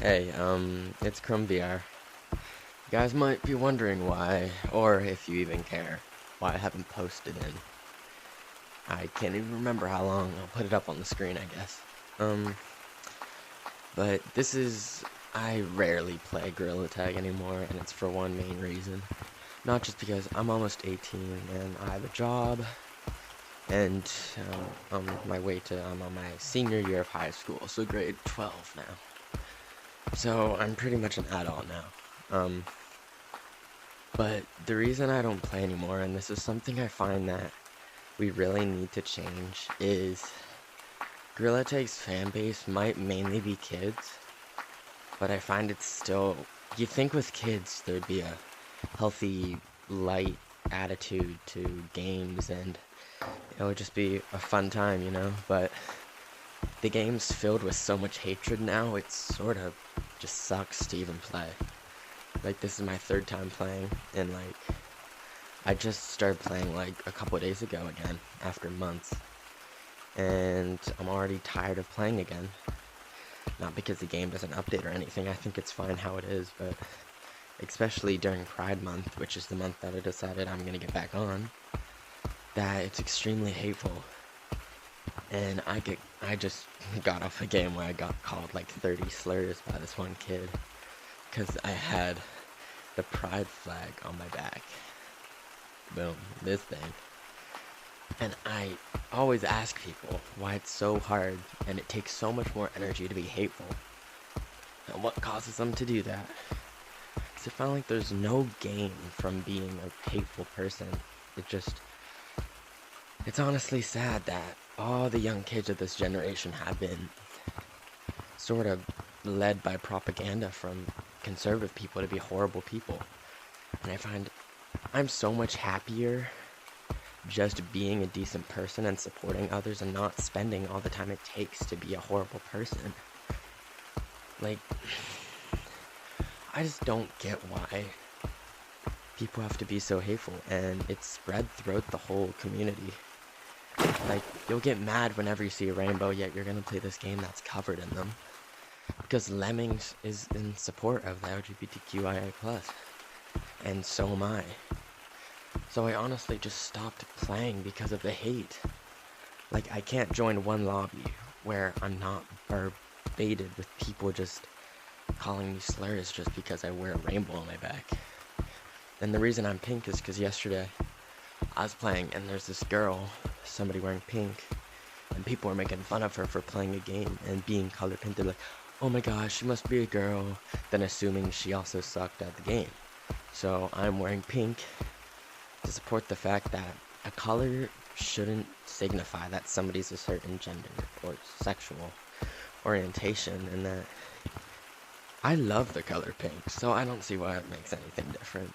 Hey, it's Crumb VR. You guys might be wondering why, or if you even care, why I haven't posted in. I can't even remember how long. I'll put it up on the screen, I guess. Um, but I rarely play Gorilla Tag anymore, and it's for one main reason. Not just because I'm almost 18 and I have a job, and I'm on my senior year of high school, so grade 12 now. So I'm pretty much an adult now. But the reason I don't play anymore, and this is something I find that we really need to change, is Gorilla Tag's fan base might mainly be kids, but I find it's still. You think with kids there'd be a healthy, light attitude to games, and it would just be a fun time, But the game's filled with so much hatred now, it sort of just sucks to even play. Like, this is my third time playing, and I just started playing a couple of days ago again, after months. And I'm already tired of playing again. Not because the game doesn't update or anything, I think it's fine how it is, but especially during Pride Month, which is the month that I decided I'm gonna get back on, that it's extremely hateful. And I just got off a game where I got called 30 slurs by this one kid, because I had the pride flag on my back. Boom, this thing. And I always ask people why it's so hard and it takes so much more energy to be hateful. And what causes them to do that? Because I found there's no gain from being a hateful person. It's honestly sad that all the young kids of this generation have been sort of led by propaganda from conservative people to be horrible people. And I find I'm so much happier just being a decent person and supporting others and not spending all the time it takes to be a horrible person. I just don't get why people have to be so hateful, and it's spread throughout the whole community. You'll get mad whenever you see a rainbow, yet you're gonna play this game that's covered in them. Because Lemmings is in support of the LGBTQIA+, and so am I. So I honestly just stopped playing because of the hate. I can't join one lobby where I'm not baited with people just calling me slurs just because I wear a rainbow on my back. And the reason I'm pink is because yesterday I was playing and there's this girl, somebody wearing pink, and people were making fun of her for playing a game and being color pink. They're like, oh my gosh, she must be a girl, then assuming she also sucked at the game. So I'm wearing pink to support the fact that a color shouldn't signify that somebody's a certain gender or sexual orientation, and that I love the color pink, so I don't see why it makes anything different.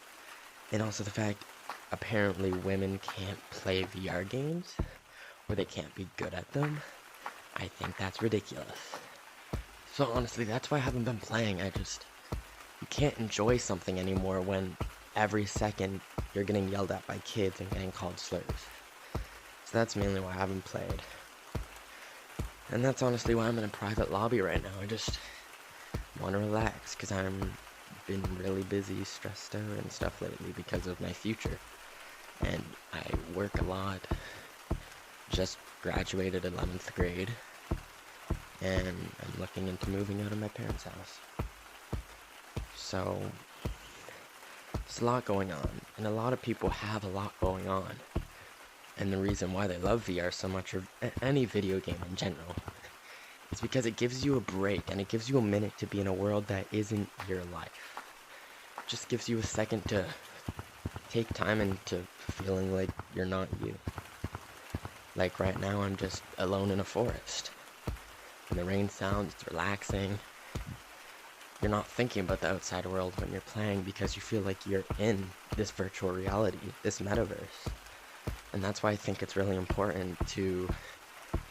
And also the fact apparently women can't play VR games, or they can't be good at them. I think that's ridiculous. So honestly, that's why I haven't been playing. You can't enjoy something anymore when every second you're getting yelled at by kids and getting called slurs. So that's mainly why I haven't played. And that's honestly why I'm in a private lobby right now. I just want to relax because I'm been really busy, stressed out and stuff lately because of my future. And I work a lot. Just graduated 11th grade. And I'm looking into moving out of my parents' house. So there's a lot going on, and a lot of people have a lot going on. And the reason why they love VR so much, or any video game in general, is because it gives you a break, and it gives you a minute to be in a world that isn't your life. It just gives you a second to take time into feeling like you're not you. Right now, I'm just alone in a forest. And the rain sounds, it's relaxing. You're not thinking about the outside world when you're playing because you feel like you're in this virtual reality, this metaverse. And that's why I think it's really important to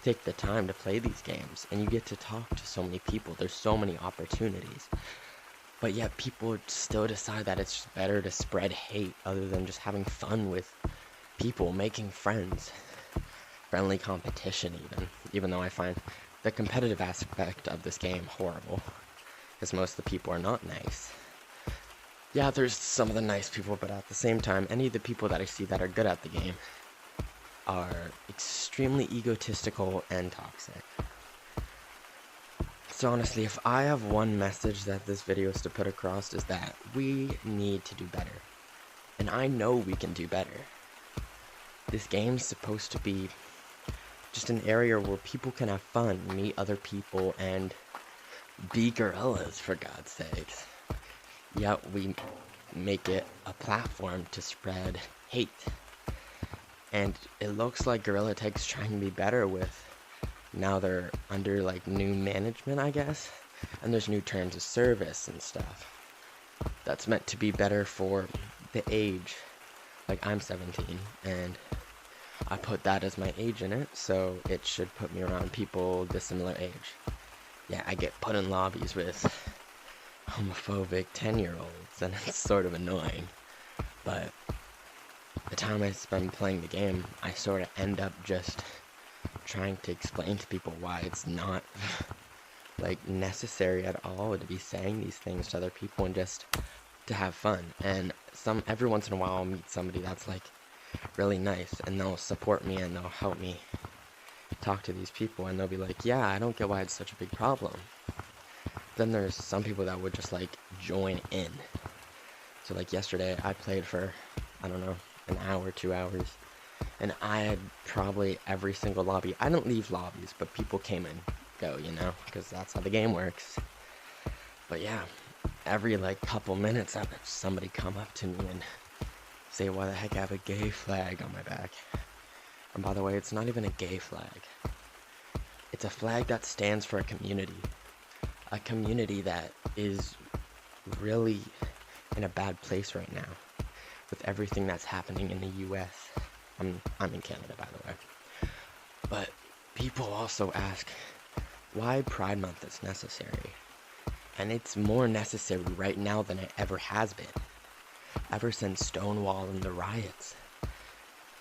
take the time to play these games. And you get to talk to so many people. There's so many opportunities. But yet people still decide that it's just better to spread hate other than just having fun with people, making friends. Friendly competition even though I find the competitive aspect of this game horrible. because most of the people are not nice. Yeah, there's some of the nice people, but at the same time, any of the people that I see that are good at the game are extremely egotistical and toxic. So honestly, if I have one message that this video is to put across, is that we need to do better. And I know we can do better. This game's supposed to be just an area where people can have fun, meet other people, and be gorillas, for God's sakes. Yet we make it a platform to spread hate. And it looks like Gorilla Tag's trying to be better with, now they're under like new management, I guess, and there's new terms of service and stuff. That's meant to be better for the age. Like, I'm 17, and I put that as my age in it, so it should put me around people the similar age. Yeah, I get put in lobbies with homophobic 10-year-olds, and it's sort of annoying. But the time I spend playing the game, I sort of end up just trying to explain to people why it's not like necessary at all to be saying these things to other people, and just to have fun. And every once in a while I'll meet somebody that's like really nice, and they'll support me and they'll help me talk to these people, and they'll be like, yeah, I don't get why it's such a big problem. Then there's some people that would just like join in. So like yesterday I played for, I don't know, an hour, 2 hours, and I had probably every single lobby. I don't leave lobbies, but people came and go, you know, because that's how the game works. But yeah, every like couple minutes I'd have somebody come up to me and say, why the heck I have a gay flag on my back. And by the way, it's not even a gay flag. It's a flag that stands for a community. A community that is really in a bad place right now with everything that's happening in the US. I'm in Canada, by the way. But people also ask why Pride Month is necessary. And it's more necessary right now than it ever has been. Ever since Stonewall and the riots.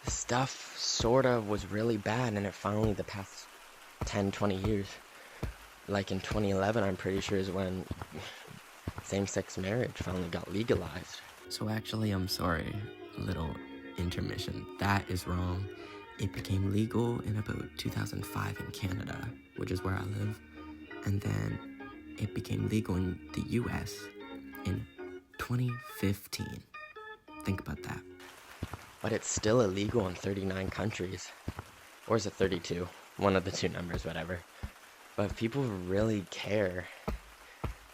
Stuff sort of was really bad, and it finally, the past 10, 20 years, like in 2011, I'm pretty sure, is when same-sex marriage finally got legalized. So actually, I'm sorry, a little intermission. That is wrong. It became legal in about 2005 in Canada, which is where I live, and then it became legal in the US in 2015. Think about that. But it's still illegal in 39 countries. Or is it 32? One of the two numbers, whatever. But people really care.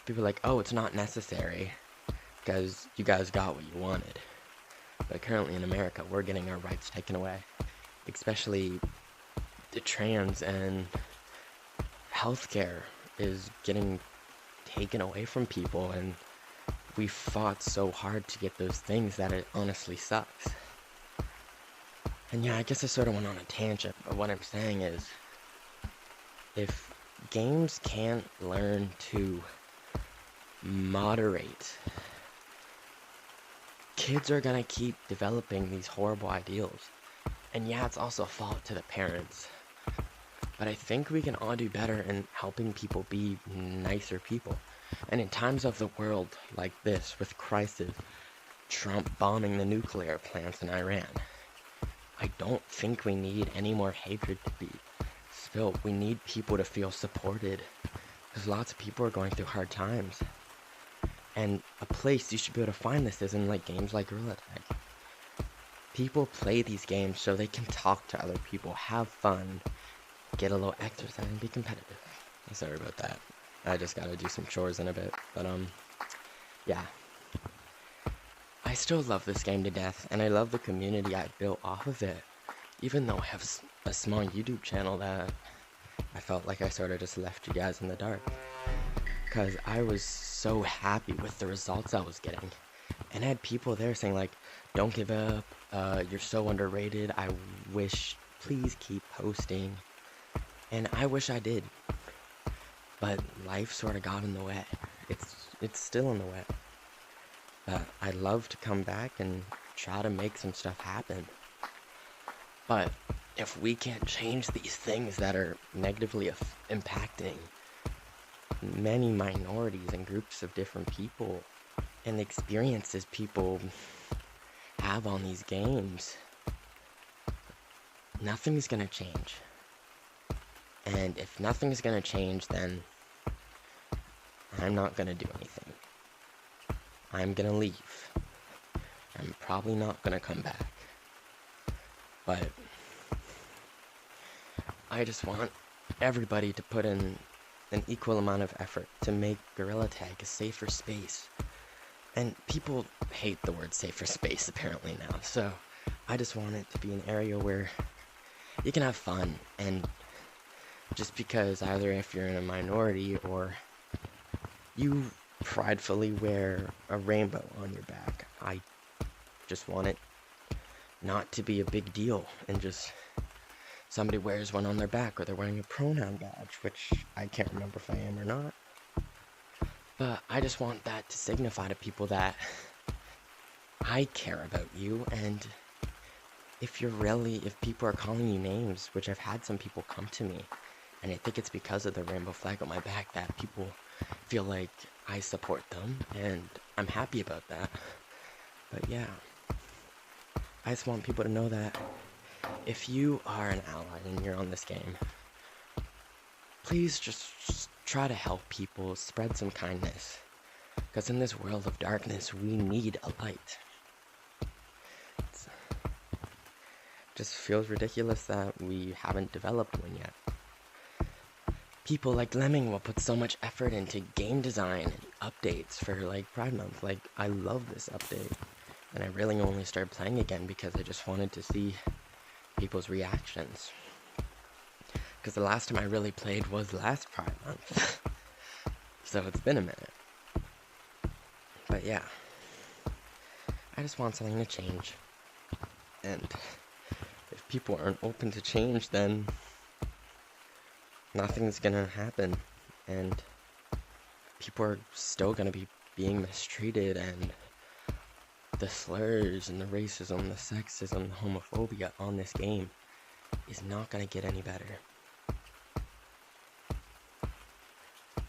People are like, oh, it's not necessary because you guys got what you wanted. But currently in America, we're getting our rights taken away. Especially the trans and healthcare is getting taken away from people, and we fought so hard to get those things that it honestly sucks. And yeah, I guess I sort of went on a tangent, but what I'm saying is, if games can't learn to moderate, kids are gonna keep developing these horrible ideals. And yeah, it's also a fault to the parents. But I think we can all do better in helping people be nicer people. And in times of the world like this, with crisis, Trump bombing the nuclear plants in Iran, I don't think we need any more hatred to be spilled. We need people to feel supported, because lots of people are going through hard times. And a place you should be able to find this is in like games like Gorilla Tag. People play these games so they can talk to other people, have fun, get a little exercise, and be competitive. Sorry about that. I just gotta do some chores in a bit. But yeah. I still love this game to death, and I love the community I built off of it. Even though I have a small YouTube channel that I felt like I sort of just left you guys in the dark. Because I was so happy with the results I was getting. And I had people there saying like, don't give up, you're so underrated, I wish, please keep posting. And I wish I did. But life sort of got in the way. It's still in the way. But I'd love to come back and try to make some stuff happen. But if we can't change these things that are negatively impacting many minorities and groups of different people and the experiences people have on these games, nothing's gonna change. And if nothing's gonna change, then I'm not gonna do anything. I'm gonna leave. I'm probably not gonna come back. But I just want everybody to put in an equal amount of effort to make Gorilla Tag a safer space. And people hate the word safer space apparently now, so I just want it to be an area where you can have fun, and just because either if you're in a minority or you pridefully wear a rainbow on your back, I just want it not to be a big deal, and just somebody wears one on their back, or they're wearing a pronoun badge, which I can't remember if I am or not. But I just want that to signify to people that I care about you, and if people are calling you names, which I've had some people come to me, and I think it's because of the rainbow flag on my back that people feel like I support them, and I'm happy about that. But yeah, I just want people to know that if you are an ally and you're on this game, please just try to help people, spread some kindness, because in this world of darkness, we need a light. It just feels ridiculous that we haven't developed one yet. People like Lemming will put so much effort into game design and updates for like Pride Month. Like, I love this update, and I really only started playing again because I just wanted to see people's reactions. Because the last time I really played was last Pride Month. So it's been a minute. But yeah, I just want something to change. And if people aren't open to change, then nothing's gonna happen. And people are still gonna be being mistreated, and the slurs and the racism, the sexism, the homophobia on this game is not gonna get any better.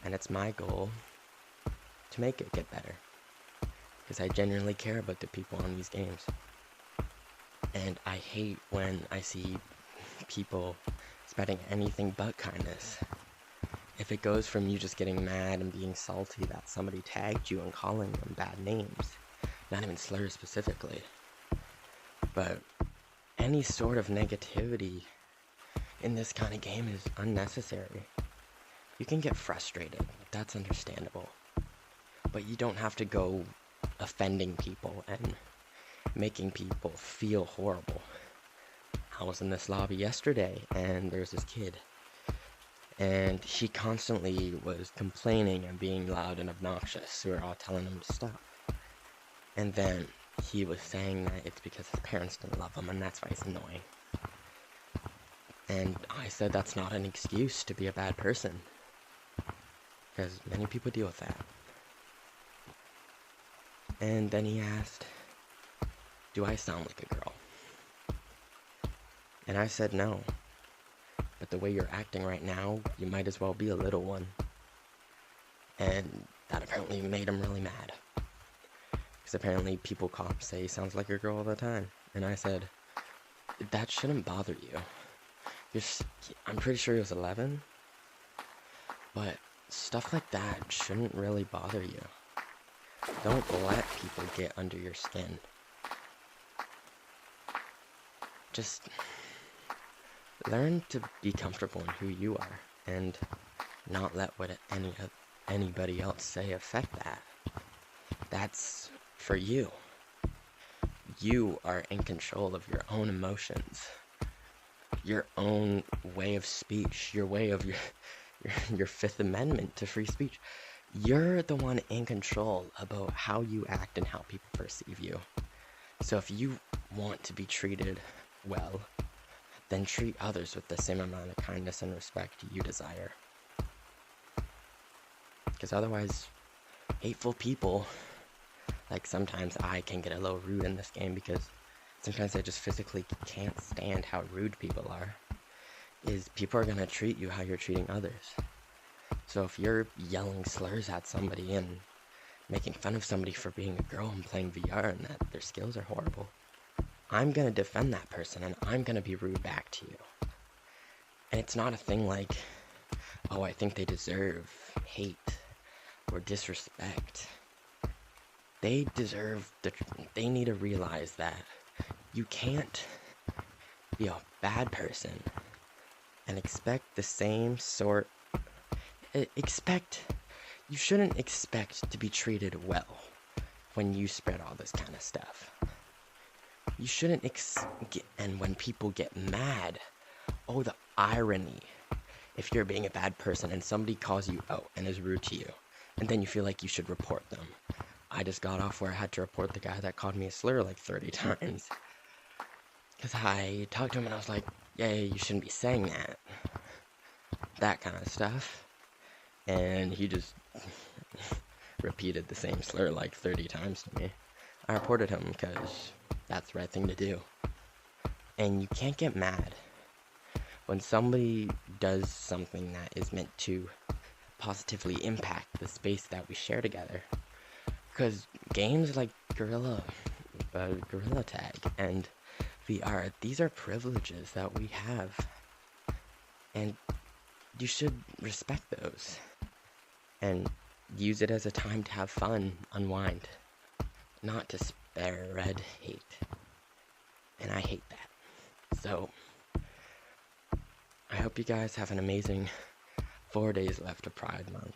And it's my goal to make it get better, because I genuinely care about the people on these games. And I hate when I see people spreading anything but kindness. If it goes from you just getting mad and being salty that somebody tagged you and calling them bad names, not even slurs specifically, but any sort of negativity in this kind of game is unnecessary. You can get frustrated, that's understandable, but you don't have to go offending people and making people feel horrible. I was in this lobby yesterday, and there's this kid, and he constantly was complaining and being loud and obnoxious. We were all telling him to stop. And then he was saying that it's because his parents didn't love him, and that's why he's annoying. And I said that's not an excuse to be a bad person, because many people deal with that. And then he asked, do I sound like a girl? And I said no. But the way you're acting right now, you might as well be a little one. And that apparently made him really mad. Because apparently people say he sounds like a girl all the time. And I said, that shouldn't bother you. I'm pretty sure he was 11. But stuff like that shouldn't really bother you. Don't let people get under your skin. Just learn to be comfortable in who you are, and not let what anybody else say affect that. That's for you. You are in control of your own emotions, your own way of speech, your way of your Fifth Amendment to free speech. You're the one in control about how you act and how people perceive you. So if you want to be treated well, then treat others with the same amount of kindness and respect you desire. Because otherwise, hateful people, like sometimes I can get a little rude in this game because sometimes I just physically can't stand how rude people are, is people are going to treat you how you're treating others. So if you're yelling slurs at somebody and making fun of somebody for being a girl and playing VR and that their skills are horrible, I'm gonna defend that person and I'm gonna be rude back to you. And it's not a thing like, oh, I think they deserve hate or disrespect. They need to realize that you can't be a bad person and expect the same sort, you shouldn't expect to be treated well when you spread all this kind of stuff. You shouldn't and when people get mad, oh, the irony. If you're being a bad person and somebody calls you out and is rude to you, and then you feel like you should report them. I just got off where I had to report the guy that called me a slur like 30 times. Because I talked to him and I was like, yeah, you shouldn't be saying that. That kind of stuff. And he just repeated the same slur like 30 times to me. I reported him because that's the right thing to do. And you can't get mad when somebody does something that is meant to positively impact the space that we share together. Because games like Gorilla Tag and VR, these are privileges that we have. And you should respect those. And use it as a time to have fun, unwind. Not to spread hate. And I hate that. So, I hope you guys have an amazing 4 days left of Pride Month.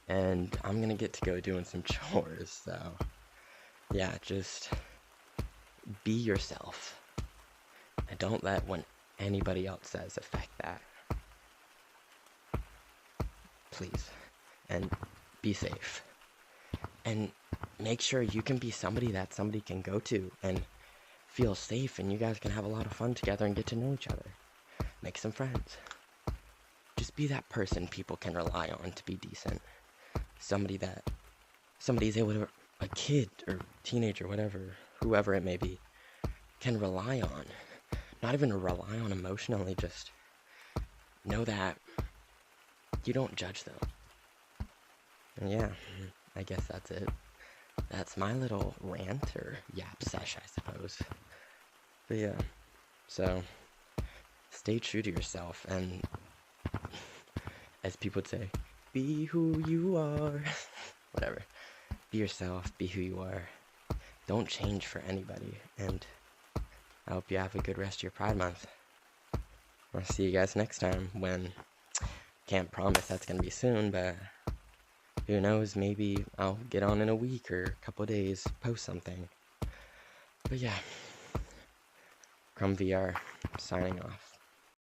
And I'm gonna get to go doing some chores, so yeah, just be yourself. And don't let what anybody else says affect that. Please. And be safe. And make sure you can be somebody that somebody can go to and feel safe, and you guys can have a lot of fun together and get to know each other. Make some friends. Just be that person people can rely on to be decent. Somebody's able to, a kid or teenager, whatever, whoever it may be, can rely on. Not even rely on emotionally, just know that you don't judge them. And yeah, I guess that's it. That's my little rant or yap sesh, I suppose. But yeah, so stay true to yourself, and as people would say, be who you are. Whatever. Be yourself, be who you are. Don't change for anybody, and I hope you have a good rest of your Pride Month. I'll see you guys next time, when, can't promise that's gonna be soon, but who knows, maybe I'll get on in a week or a couple days, post something. But yeah, Crumb VR, signing off.